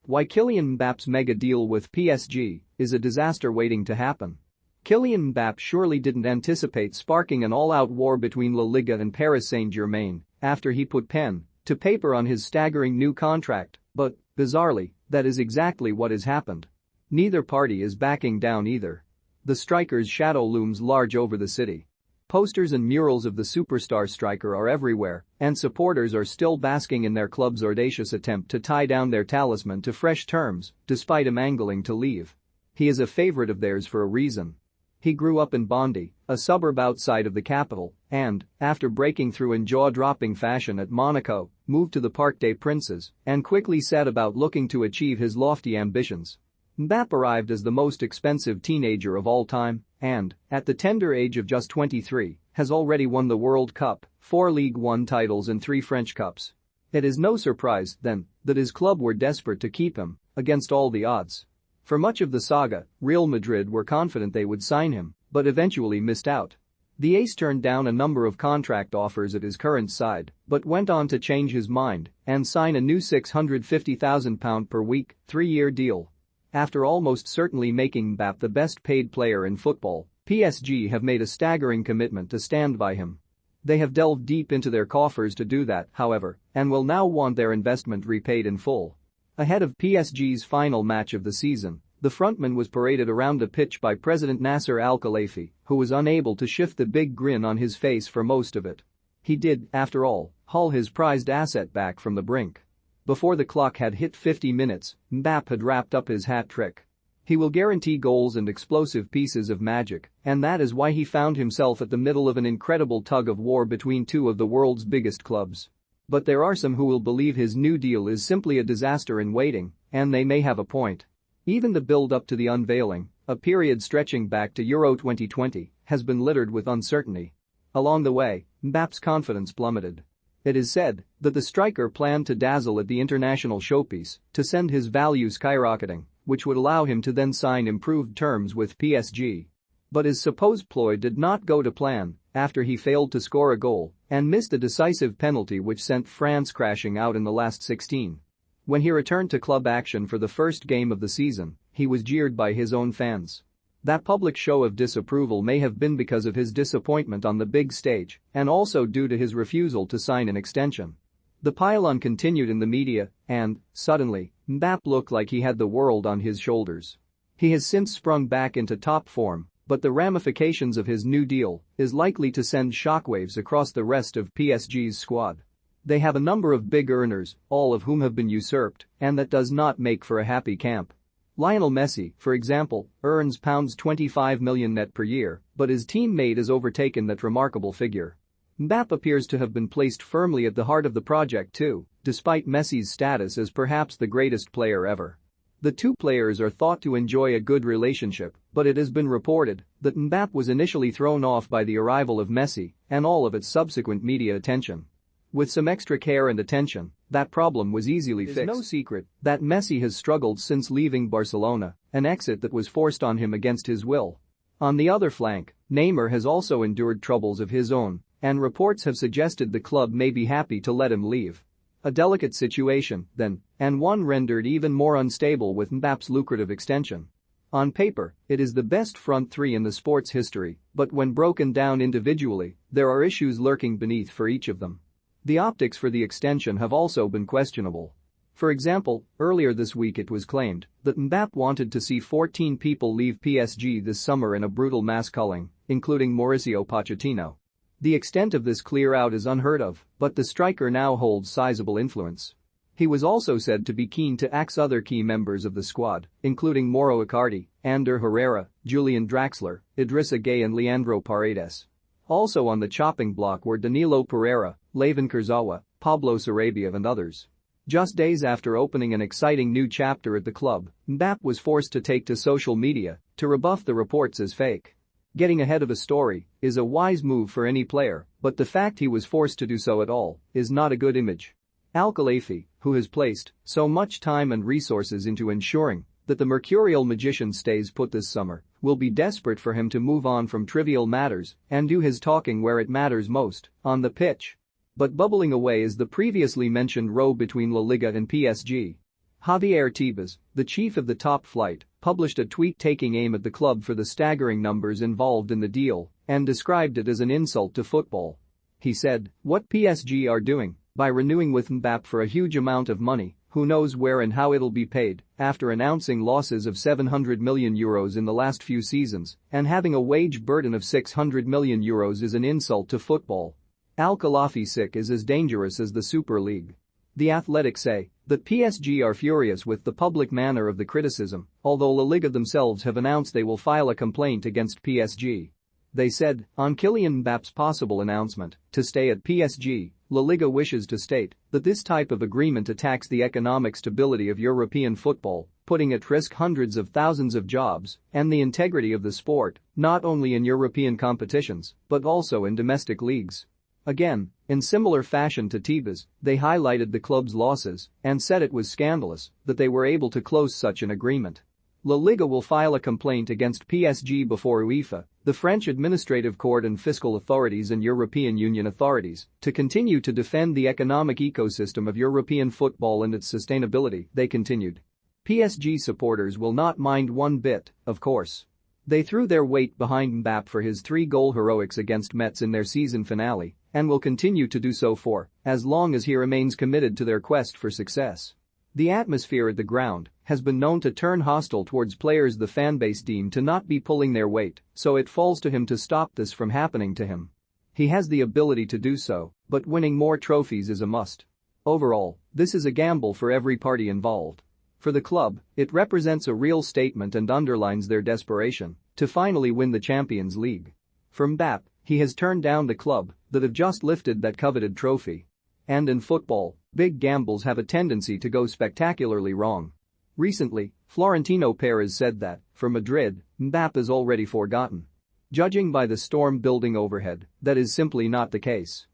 Why Kylian Mbappe's mega deal with PSG is a disaster waiting to happen. Kylian Mbappe surely didn't anticipate sparking an all-out war between La Liga and Paris Saint-Germain after he put pen to paper on his staggering new contract, but, bizarrely, that is exactly what has happened. Neither party is backing down either. The striker's shadow looms large over the city. Posters and murals of the superstar striker are everywhere, and supporters are still basking in their club's audacious attempt to tie down their talisman to fresh terms, despite him angling to leave. He is a favorite of theirs for a reason. He grew up in Bondy, a suburb outside of the capital, and, after breaking through in jaw-dropping fashion at Monaco, moved to the Parc des Princes and quickly set about looking to achieve his lofty ambitions. Mbappe arrived as the most expensive teenager of all time and, at the tender age of just 23, has already won the World Cup, 4 Ligue 1 titles and 3 French Cups. It is no surprise, then, that his club were desperate to keep him, against all the odds. For much of the saga, Real Madrid were confident they would sign him, but eventually missed out. The ace turned down a number of contract offers at his current side, but went on to change his mind and sign a new £650,000 per week, 3-year deal. After almost certainly making Mbappe the best-paid player in football, PSG have made a staggering commitment to stand by him. They have delved deep into their coffers to do that, however, and will now want their investment repaid in full. Ahead of PSG's final match of the season, the frontman was paraded around the pitch by President Nasser Al-Khelaifi, who was unable to shift the big grin on his face for most of it. He did, after all, haul his prized asset back from the brink. Before the clock had hit 50 minutes, Mbappe had wrapped up his hat trick. He will guarantee goals and explosive pieces of magic, and that is why he found himself at the middle of an incredible tug-of-war between two of the world's biggest clubs. But there are some who will believe his new deal is simply a disaster in waiting, and they may have a point. Even the build-up to the unveiling, a period stretching back to Euro 2020, has been littered with uncertainty. Along the way, Mbappe's confidence plummeted. It is said that the striker planned to dazzle at the international showpiece to send his value skyrocketing, which would allow him to then sign improved terms with PSG. But his supposed ploy did not go to plan after he failed to score a goal and missed a decisive penalty which sent France crashing out in the last 16. When he returned to club action for the first game of the season, he was jeered by his own fans. That public show of disapproval may have been because of his disappointment on the big stage and also due to his refusal to sign an extension. The pile-on continued in the media and, suddenly, Mbappe looked like he had the world on his shoulders. He has since sprung back into top form, but the ramifications of his new deal is likely to send shockwaves across the rest of PSG's squad. They have a number of big earners, all of whom have been usurped, and that does not make for a happy camp. Lionel Messi, for example, earns £25 million net per year, but his teammate has overtaken that remarkable figure. Mbappe appears to have been placed firmly at the heart of the project too, despite Messi's status as perhaps the greatest player ever. The two players are thought to enjoy a good relationship, but it has been reported that Mbappe was initially thrown off by the arrival of Messi and all of its subsequent media attention. With some extra care and attention, that problem was easily fixed. It's no secret that Messi has struggled since leaving Barcelona, an exit that was forced on him against his will. On the other flank, Neymar has also endured troubles of his own, and reports have suggested the club may be happy to let him leave. A delicate situation, then, and one rendered even more unstable with Mbappe's lucrative extension. On paper, it is the best front three in the sport's history, but when broken down individually, there are issues lurking beneath for each of them. The optics for the extension have also been questionable. For example, earlier this week it was claimed that Mbappe wanted to see 14 people leave PSG this summer in a brutal mass culling, including Mauricio Pochettino. The extent of this clear-out is unheard of, but the striker now holds sizable influence. He was also said to be keen to axe other key members of the squad, including Mauro Icardi, Ander Herrera, Julian Draxler, Idrissa Gueye and Leandro Paredes. Also on the chopping block were Danilo Pereira, Layvin Kurzawa, Pablo Sarabia and others. Just days after opening an exciting new chapter at the club, Mbappe was forced to take to social media to rebuff the reports as fake. Getting ahead of a story is a wise move for any player, but the fact he was forced to do so at all is not a good image. Al-Khelaifi, who has placed so much time and resources into ensuring that the mercurial magician stays put this summer, will be desperate for him to move on from trivial matters and do his talking where it matters most, on the pitch. But bubbling away is the previously mentioned row between La Liga and PSG. Javier Tebas, the chief of the top flight, published a tweet taking aim at the club for the staggering numbers involved in the deal and described it as an insult to football. He said, "What PSG are doing by renewing with Mbappe for a huge amount of money, who knows where and how it'll be paid, after announcing losses of €700 million in the last few seasons and having a wage burden of €600 million is an insult to football. Al-Khelafi sick is as dangerous as the Super League." The Athletic say that PSG are furious with the public manner of the criticism, although La Liga themselves have announced they will file a complaint against PSG. They said, on Kylian Mbappe's possible announcement to stay at PSG, La Liga wishes to state that this type of agreement attacks the economic stability of European football, putting at risk hundreds of thousands of jobs and the integrity of the sport, not only in European competitions, but also in domestic leagues. Again, in similar fashion to Tebas, they highlighted the club's losses and said it was scandalous that they were able to close such an agreement. La Liga will file a complaint against PSG before UEFA, the French administrative court and fiscal authorities and European Union authorities to continue to defend the economic ecosystem of European football and its sustainability, they continued. PSG supporters will not mind one bit, of course. They threw their weight behind Mbappe for his 3-goal heroics against Metz in their season finale and will continue to do so for as long as he remains committed to their quest for success. The atmosphere at the ground has been known to turn hostile towards players the fanbase deem to not be pulling their weight, so it falls to him to stop this from happening to him. He has the ability to do so, but winning more trophies is a must. Overall, this is a gamble for every party involved. For the club, it represents a real statement and underlines their desperation to finally win the Champions League. For Mbappe, he has turned down the club that have just lifted that coveted trophy. And in football, big gambles have a tendency to go spectacularly wrong. Recently, Florentino Perez said that, for Madrid, Mbappe is already forgotten. Judging by the storm building overhead, that is simply not the case.